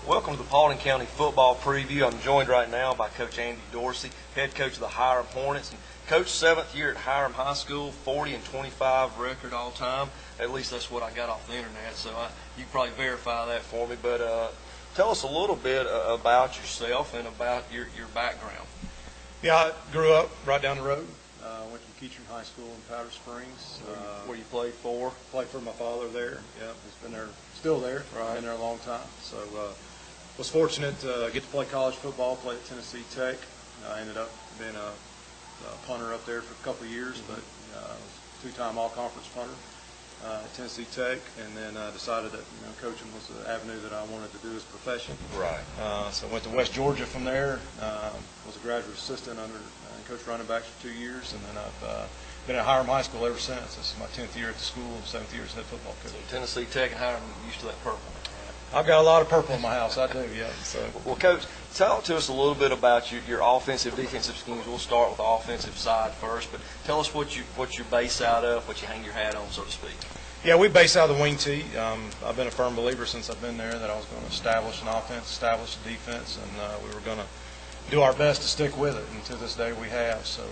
Welcome to the Paulding County Football Preview. I'm joined right now by Coach Andy Dorsey, head coach of the Hiram Hornets. And Coach, 7th year at Hiram High School, 40-25 record all time. At least that's what I got off the internet, so you can probably verify that for me. But tell us a little bit about yourself and about your background. Yeah, I grew up right down the road. Went to Keachern High School in Powder Springs. Where you played for? Played for my father there. Yeah, he's been there, still there. Right. Been there a long time. So was fortunate to get to play college football. Played at Tennessee Tech. I ended up being a punter up there for a couple of years, but two-time all-conference punter at Tennessee Tech, and then decided that coaching was the avenue that I wanted to do as a profession. Right. So went to West Georgia from there. Was a graduate assistant under coached running backs for 2 years, and then I've been at Hiram High School ever since. This is my 10th year at the school and 7th year as head football coach. So Tennessee Tech and Hiram used to that purple. I've got a lot of purple in my house. I do, yeah. So. Well, Coach, talk to us a little bit about your offensive, defensive schemes. We'll start with the offensive side first, but tell us what you base out of, what you hang your hat on, so to speak. Yeah, we base out of the wing tee. I've been a firm believer since I've been there that I was going to establish an offense, establish a defense, and we were going to do our best to stick with it, and to this day we have. So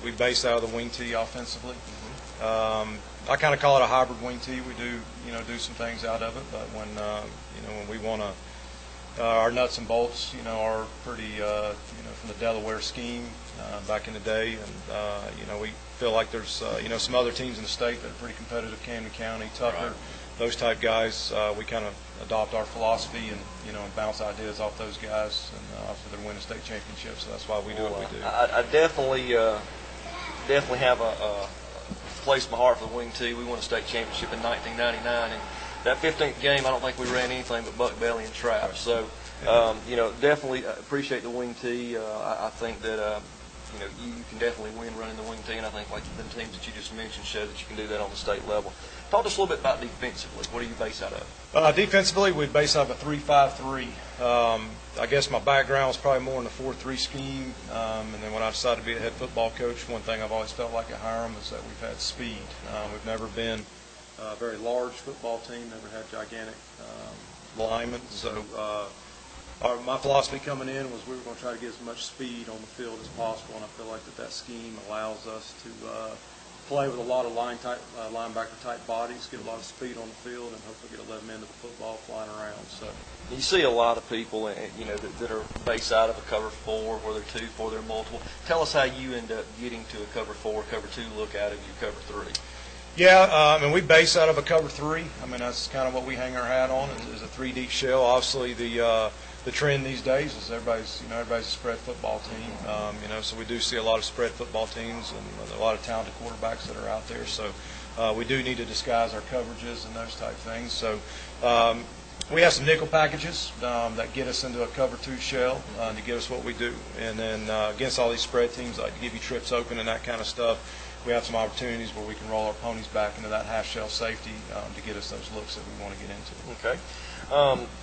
we base out of the wing tee offensively. I kind of call it a hybrid wing tee. We do some things out of it, but when we want to, our nuts and bolts are pretty from the Delaware scheme back in the day, and we feel like there's some other teams in the state that are pretty competitive. Camden County, Tucker. Right. Those type guys, we kind of adopt our philosophy and and bounce ideas off those guys, and obviously they're winning state championships. So that's why we do what we do. I definitely have a place in my heart for the wing tee. We won a state championship in 1999, and that 15th game, I don't think we ran anything but buck belly and trap. So definitely appreciate the wing tee. I think that you can definitely win running the wing tee, and I think like the teams that you just mentioned show that you can do that on the state level. Talk to us a little bit about defensively. What do you base out of? Defensively, we base out of a 3-5-3. I guess my background was probably more in the 4-3 scheme, and then when I decided to be a head football coach, one thing I've always felt like at Hiram is that we've had speed. We've never been a very large football team, never had gigantic linemen, so my philosophy coming in was we were going to try to get as much speed on the field as possible, and I feel like that scheme allows us to play with a lot of linebacker-type bodies, get a lot of speed on the field, and hopefully get 11 men of the football flying around. So you see a lot of people, that are based out of a cover 4, where they're 2-4, they're multiple. Tell us how you end up getting to a cover 4, cover 2 look out of your cover 3. Yeah, we base out of a cover 3. That's kind of what we hang our hat on is a 3 deep shell. Obviously, the trend these days is everybody's a spread football team. So we do see a lot of spread football teams and a lot of talented quarterbacks that are out there. So we do need to disguise our coverages and those type things. So we have some nickel packages that get us into a cover 2 shell to get us what we do. And then against all these spread teams, like to give you trips open and that kind of stuff, we have some opportunities where we can roll our ponies back into that half shell safety to get us those looks that we want to get into. Okay.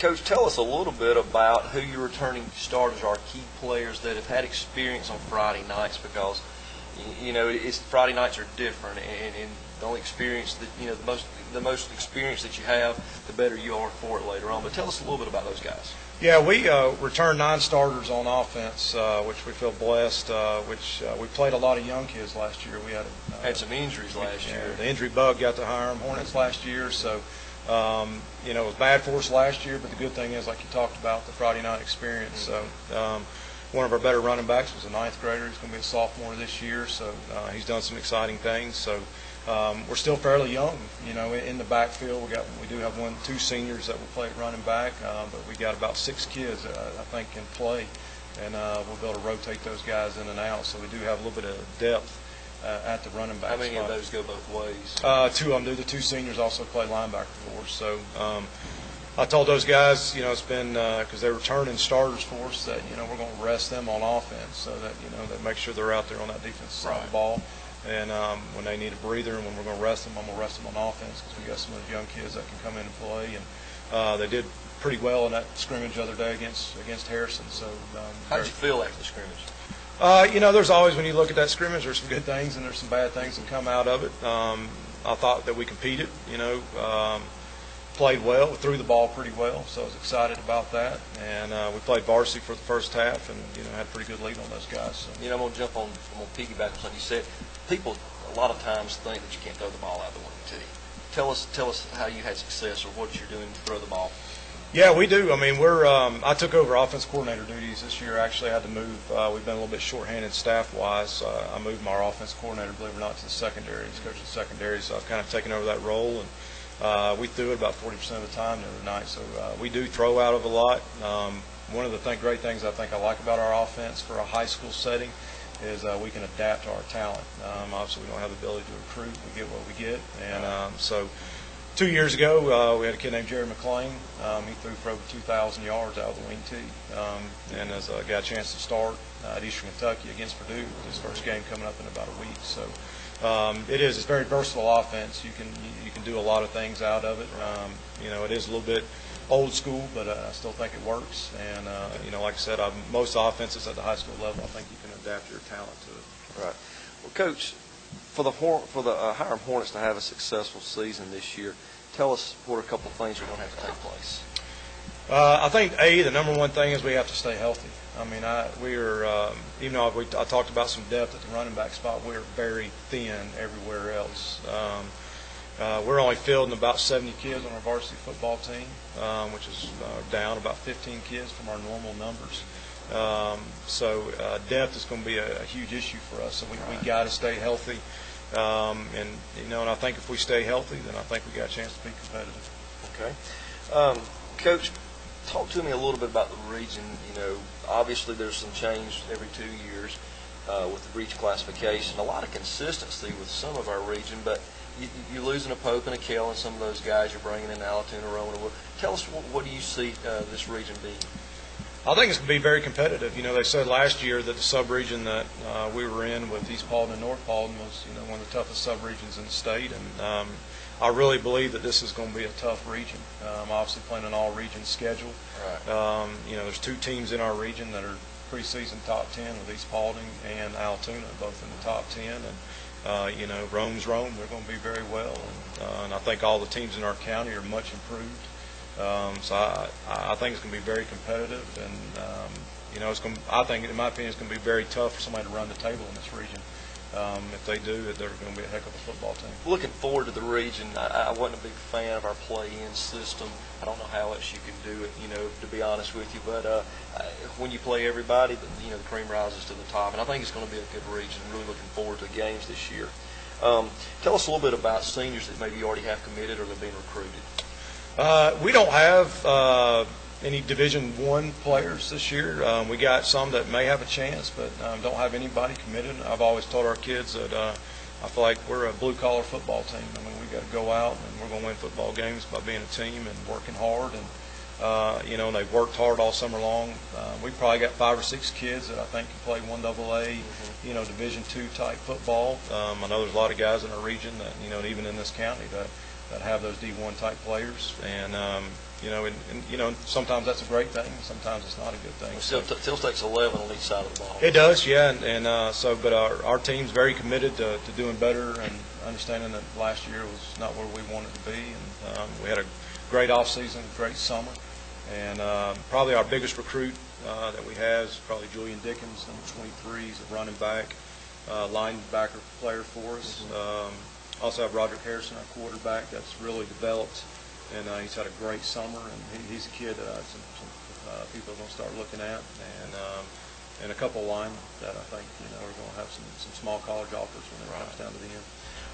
Coach, tell us a little bit about who your returning starters are, key players that have had experience on Friday nights, because Friday nights are different, and the only experience that the most experience that you have, the better you are for it later on. But tell us a little bit about those guys. Yeah, we returned 9 starters on offense, which we feel blessed. We played a lot of young kids last year. We had some injuries last year. The injury bug got to Hiram Hornets last year, so it was bad for us last year. But the good thing is, like you talked about, the Friday night experience. Mm-hmm. So one of our better running backs was a 9th grader. He's going to be a sophomore this year, so he's done some exciting things. So we're still fairly young, in the backfield. We do have 2 seniors that will play at running back, but we got about 6 kids that I think can play, and we'll be able to rotate those guys in and out. So we do have a little bit of depth at the running back spot. How many of those go both ways? 2 of them do. The 2 seniors also play linebacker for us. So I told those guys, it's been because they're returning starters for us, that we're going to rest them on offense, so that that make sure they're out there on that defensive side of the ball. And when they need a breather, and when we're going to rest them, I'm going to rest them on offense, because we got some of those young kids that can come in and play. And they did pretty well in that scrimmage the other day against Harrison. So how did you feel after the scrimmage? There's always, when you look at that scrimmage, there's some good things and there's some bad things that come out of it. I thought that we competed. played well. We threw the ball pretty well, so I was excited about that. And we played varsity for the first half, and had a pretty good lead on those guys. So. I'm gonna piggyback on something you said. People a lot of times think that you can't throw the ball out of the wing tee. Tell us how you had success or what you're doing to throw the ball. Yeah, we do. I mean, I took over offense coordinator duties this year. Actually, I had to move. We've been a little bit shorthanded staff-wise. I moved my offense coordinator, believe it or not, to the secondary. He's coaching the secondary, so I've kind of taken over that role. And we threw it about 40% of the time the other night. So we do throw out of a lot. One of the great things I think I like about our offense for a high school setting is we can adapt to our talent. Obviously, we don't have the ability to recruit. We get what we get. And so 2 years ago, we had a kid named Jerry McClain. He threw for over 2,000 yards out of the wing tee. And as I got a chance to start at Eastern Kentucky against Purdue, his first game coming up in about a week. So it's a very versatile offense. You can do a lot of things out of it. It is a little bit old school, but I still think it works. And like I said, most offenses at the high school level, I think you can adapt your talent to it. Right. Well, Coach, for the Hiram Hornets to have a successful season this year, tell us what are a couple of things are going to have to take place. I think the number one thing is we have to stay healthy. I mean, even though I talked about some depth at the running back spot, we're very thin everywhere else. We're only fielding about 70 kids on our varsity football team, which is down about 15 kids from our normal numbers. So depth is going to be a huge issue for us. So we got to stay healthy, and I think if we stay healthy, then I think we got a chance to be competitive. Okay, Coach, talk to me a little bit about the region. Obviously there's some change every 2 years with the breach classification. A lot of consistency with some of our region, but you're losing a Pope and a Kell and some of those guys you're bringing in Alatoona, Roman. Tell us what do you see this region being? I think it's going to be very competitive. They said last year that the sub-region that we were in with East Paulding and North Paulding was, one of the toughest sub-regions in the state. And I really believe that this is going to be a tough region. Obviously playing an all-region schedule. Right. There's two teams in our region that are preseason top 10 with East Paulding and Alatoona, both in the top 10. And Rome's Rome. They're going to be very well. And I think all the teams in our county are much improved. So I think it's going to be very competitive, and I think, in my opinion, it's going to be very tough for somebody to run the table in this region. If they do, they're going to be a heck of a football team. Looking forward to the region, I wasn't a big fan of our play-in system. I don't know how else you can do it, to be honest with you. But when you play everybody, the cream rises to the top, and I think it's going to be a good region. I'm really looking forward to games this year. Tell us a little bit about seniors that maybe you already have committed or they're being recruited. We don't have any Division I players this year. We got some that may have a chance, but don't have anybody committed. I've always told our kids that I feel like we're a blue-collar football team. I mean, we got to go out and we're going to win football games by being a team and working hard. And they've worked hard all summer long. We've probably got 5 or 6 kids that I think can play 1AA, Division II type football. I know there's a lot of guys in our region that, even in this county that have those D1 type players, and sometimes that's a great thing, sometimes it's not a good thing. It still takes 11 on each side of the ball. It does, yeah, but our team's very committed to doing better and understanding that last year was not where we wanted to be, and we had a great off season, great summer, and probably our biggest recruit that we have is probably Julian Dickens, number 23. He's a running back, linebacker player for us. Also have Roderick Harrison, our quarterback, that's really developed, and he's had a great summer, and he's a kid that some people are going to start looking at, and a couple of line that I think are going to have some small college offers when it comes down to the end.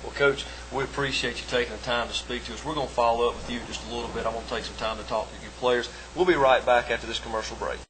Well, Coach, we appreciate you taking the time to speak to us. We're going to follow up with you just a little bit. I'm going to take some time to talk to your players. We'll be right back after this commercial break.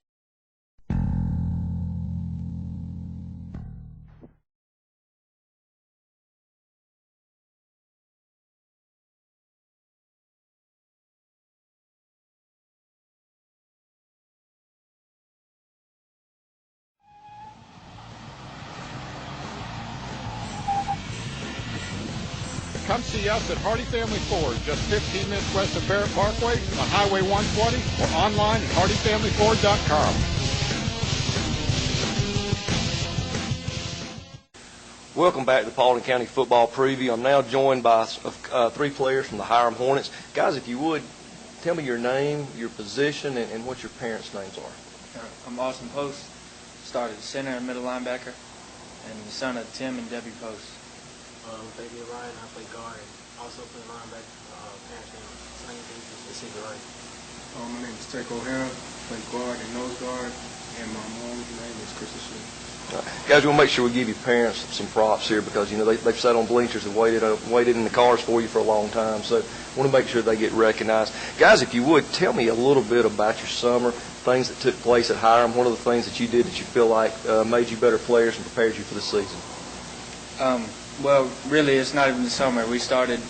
Come see us at Hardy Family Ford, just 15 minutes west of Barrett Parkway on Highway 120 or online at hardyfamilyford.com. Welcome back to the Paulding County Football Preview. I'm now joined by 3 players from the Hiram Hornets. Guys, if you would, Tell me your name, your position, and what your parents' names are. I'm Austin Post, started center and middle linebacker, and the son of Tim and Debbie Post. Baby Ryan, I play guard and also play linebacker. Parents name same thing, just Baby Ryan. My name is Teco Hiramh, play guard and nose guard, and my mom's name is Krista Sheen. Guys, we'll make sure we give your parents some props here because, you know, they've sat on bleachers and waited in the cars for you for a long time. So I want to make sure they get recognized. Guys, if you would, tell me a little bit about your summer, things that took place at Hiram. What are the things that you did that you feel like made you better players and prepared you for the season? Well, really, it's not even the summer. We started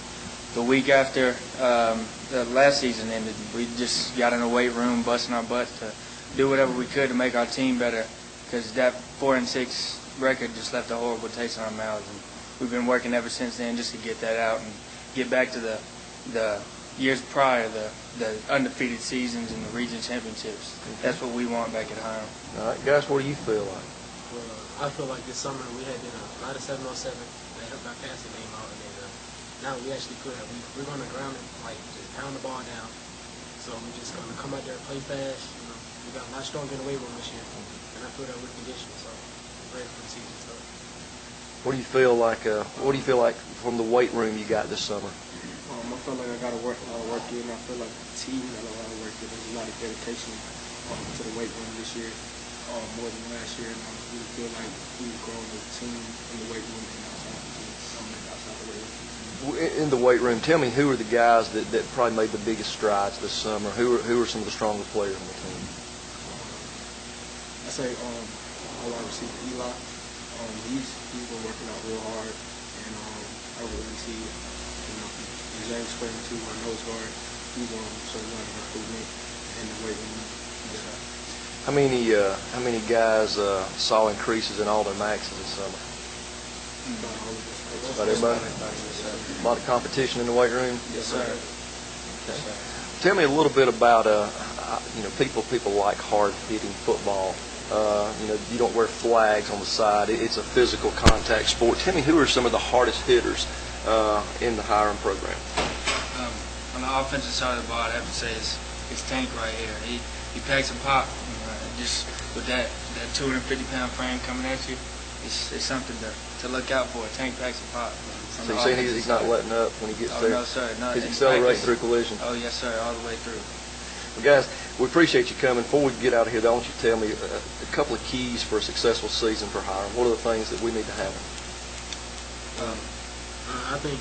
the week after the last season ended. We just got in the weight room, busting our butts to do whatever we could to make our team better. Because that 4-6 record just left a horrible taste in our mouths, and we've been working ever since then just to get that out and get back to the years prior, the undefeated seasons and the region championships. That's what we want back at Hiram. All right, guys, what do you feel like? Well, I feel like this summer we had did a lot of 7-on-7. They helped our passing game out, and then now we actually could have. We're going to ground it, like just pound the ball down. So we're just going to come out there and play fast. You know, we got a lot stronger in the weight room this year. I feel that with conditioning, so ready for the season. So. What do you feel like? What do you feel like from the weight room you got this summer? I feel like I got a lot of work in. I feel like the team got a lot of work in. There's a lot of dedication to the weight room this year, more than last year. And I really feel like we've grown as a team in the weight room and outside the team. Outside the weight room. In the weight room, tell me who are the guys that probably made the biggest strides this summer? Who are some of the strongest players on the team? I say I want to see Eli. He's been working out real hard, and I really see James Quinn too, my nose guard. He's showing a lot of improvement in the weight room. How many guys saw increases in all their maxes this summer? About everybody. A lot of competition in the weight room. Yes, sir. Okay. Tell me a little bit about people like hard-hitting football. You don't wear flags on the side. It's a physical contact sport. Tell me who are some of the hardest hitters in the Hiram program? On the offensive side of the ball, I'd have to say it's Tank right here. He packs a pop. Just with that 250-pound frame coming at you, it's something to look out for. Tank packs a pop. So you're saying he's not letting up when he gets there? No, sir. No, he's accelerating through collision? Oh, yes, sir, all the way through. Well, guys, we appreciate you coming. Before we get out of here, I want you to tell me a couple of keys for a successful season for Hiram. What are the things that we need to have? I think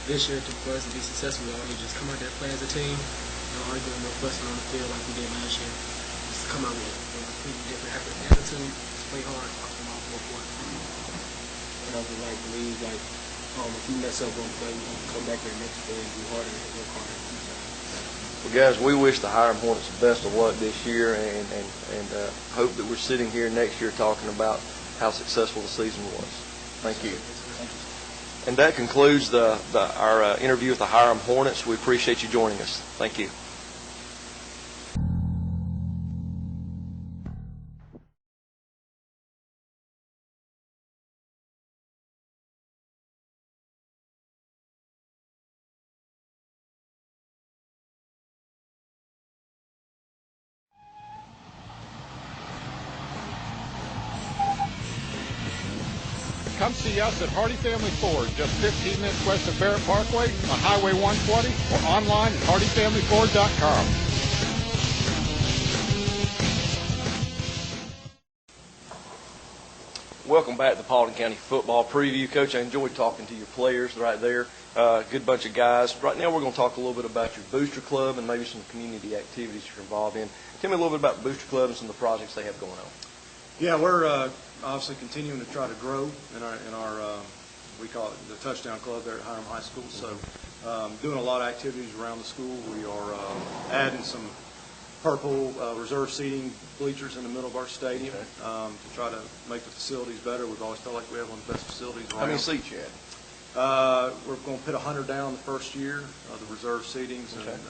this year, for us to be successful, we all need to just come out there and play as a team. No arguing, no fussing on the field like we did last year. Just come out with a completely different attitude. Just play hard off the ball for one. And I would believe if we mess up on play, we can come back there next play and do harder and work harder. Well, guys, we wish the Hiram Hornets the best of luck this year, and hope that we're sitting here next year talking about how successful the season was. Thank you. Thank you. And that concludes our interview with the Hiram Hornets. We appreciate you joining us. Thank you. Come see us at Hardy Family Ford, just 15 minutes west of Barrett Parkway on Highway 120 or online at hardyfamilyford.com. Welcome back to the Paulding County Football Preview. Coach, I enjoyed talking to your players right there. Good bunch of guys. Right now we're going to talk a little bit about your booster club and maybe some community activities you're involved in. Tell me a little bit about the booster club and some of the projects they have going on. Yeah, we're obviously continuing to try to grow in our we call it the Touchdown Club there at Hiram High School. So doing a lot of activities around the school. We are adding some purple reserve seating bleachers in the middle of our stadium to try to make the facilities better. We've always felt like we have one of the best facilities around. How many seats you had? We're going to put 100 down the first year of the reserve seatings, and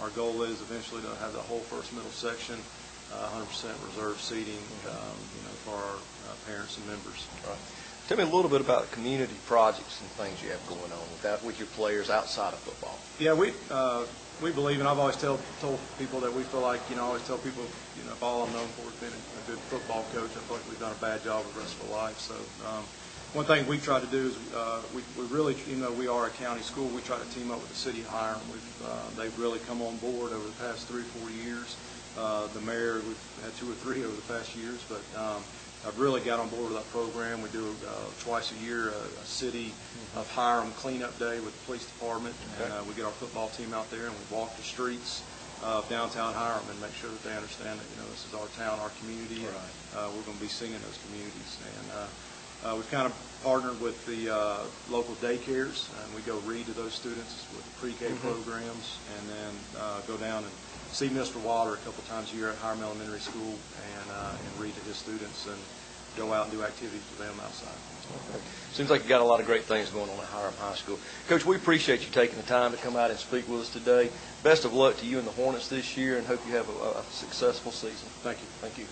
our goal is eventually to have the whole first middle section 100% reserve seating, for our parents and members. Right. Tell me a little bit about community projects and things you have going on with your players outside of football. Yeah, we believe, and I've always told people that we feel like, I always tell people, if all I'm known for is being a good football coach, I feel like we've done a bad job the rest of our life. So one thing we try to do is we really, even though we are a county school, we try to team up with the city of Hiram. They've really come on board over the past 3 or 4 years. The mayor, we've had 2 or 3 over the past years, but I've really got on board with that program. We do twice a year a city of Hiram cleanup day with the police department, and we get our football team out there and we walk the streets of downtown Hiram and make sure that they understand that this is our town, our community, and we're going to be singing those communities. And we've kind of partnered with the local daycares, and we go read to those students with the pre-K programs, and then go down and see Mr. Water a couple times a year at Hiram Elementary School and read to his students and go out and do activities with them outside. Okay. Seems like you got a lot of great things going on at Hiram High School. Coach, we appreciate you taking the time to come out and speak with us today. Best of luck to you and the Hornets this year, and hope you have a successful season. Thank you. Thank you.